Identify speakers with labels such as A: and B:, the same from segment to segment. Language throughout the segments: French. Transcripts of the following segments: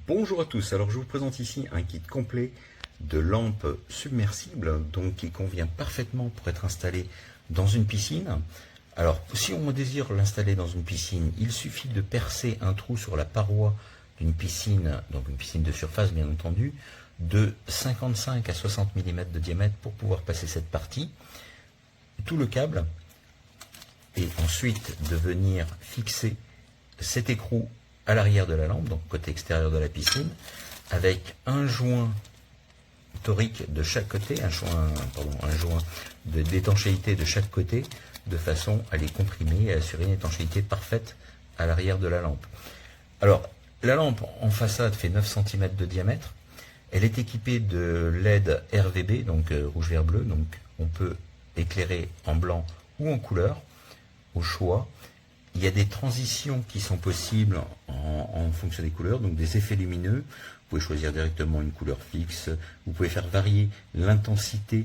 A: Bonjour à tous, alors je vous présente ici un kit complet de lampes submersibles, donc qui convient parfaitement pour être installé dans une piscine. Alors si on désire l'installer dans une piscine, il suffit de percer un trou sur la paroi d'une piscine, donc une piscine de surface bien entendu, de 55 à 60 mm de diamètre pour pouvoir passer cette partie, tout le câble, et ensuite de venir fixer cet écrou à l'arrière de la lampe, donc côté extérieur de la piscine, avec un joint torique de chaque côté, un joint d'étanchéité de chaque côté, de façon à les comprimer et à assurer une étanchéité parfaite à l'arrière de la lampe. Alors, la lampe en façade fait 9 cm de diamètre. Elle est équipée de LED RVB, donc rouge, vert, bleu, donc on peut éclairer en blanc ou en couleur, au choix. Il y a des transitions qui sont possibles en fonction des couleurs, donc des effets lumineux. Vous pouvez choisir directement une couleur fixe. Vous pouvez faire varier l'intensité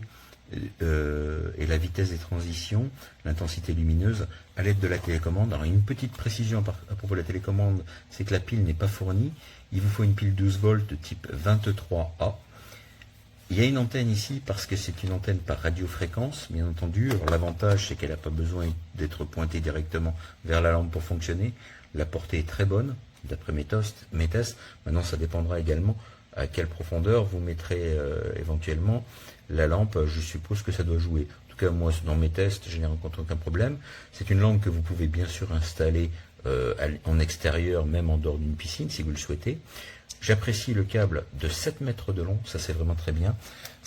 A: et la vitesse des transitions, l'intensité lumineuse, à l'aide de la télécommande. Alors, une petite précision à propos de la télécommande, c'est que la pile n'est pas fournie. Il vous faut une pile 12 volts de type 23A. Il y a une antenne ici parce que c'est une antenne par radiofréquence, bien entendu. Alors l'avantage, c'est qu'elle n'a pas besoin d'être pointée directement vers la lampe pour fonctionner. La portée est très bonne, d'après mes tests. Maintenant, ça dépendra également à quelle profondeur vous mettrez éventuellement la lampe. Je suppose que ça doit jouer. En tout cas, moi, dans mes tests, je n'ai rencontré aucun problème. C'est une lampe que vous pouvez bien sûr installer en extérieur, même en dehors d'une piscine, si vous le souhaitez. J'apprécie le câble de 7 mètres de long, ça c'est vraiment très bien.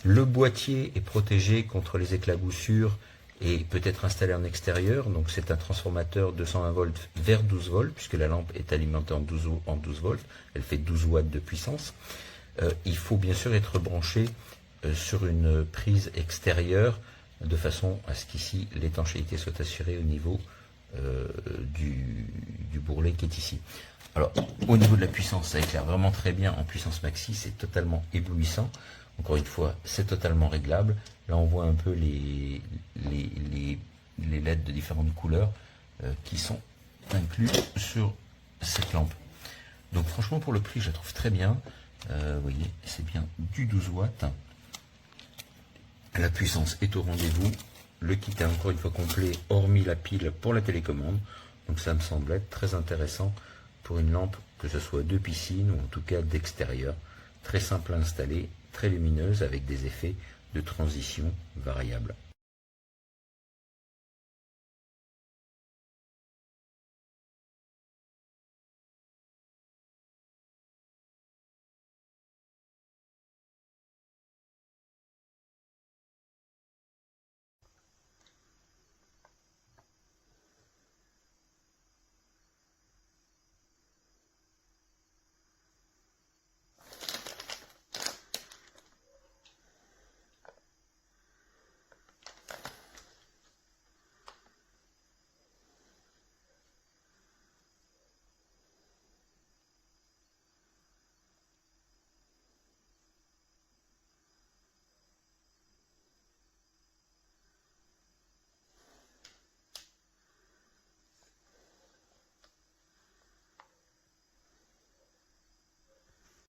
A: Le boîtier est protégé contre les éclaboussures et peut être installé en extérieur. Donc c'est un transformateur 220 volts vers 12 volts, puisque la lampe est alimentée en 12 volts. Elle fait 12 watts de puissance. Il faut bien sûr être branché sur une prise extérieure, de façon à ce qu'ici l'étanchéité soit assurée au niveau du bourrelet qui est ici. Alors, au niveau de la puissance, ça éclaire vraiment très bien en puissance maxi, c'est totalement éblouissant. Encore une fois, c'est totalement réglable. Là, on voit un peu les LED de différentes couleurs qui sont inclus sur cette lampe. Donc, franchement, pour le prix, je la trouve très bien. Vous voyez, c'est bien du 12 watts. La puissance est au rendez-vous. Le kit est encore une fois complet, hormis la pile pour la télécommande. Donc, ça me semble être très intéressant pour une lampe, que ce soit de piscine ou en tout cas d'extérieur. Très simple à installer, très lumineuse avec des effets de transition variables.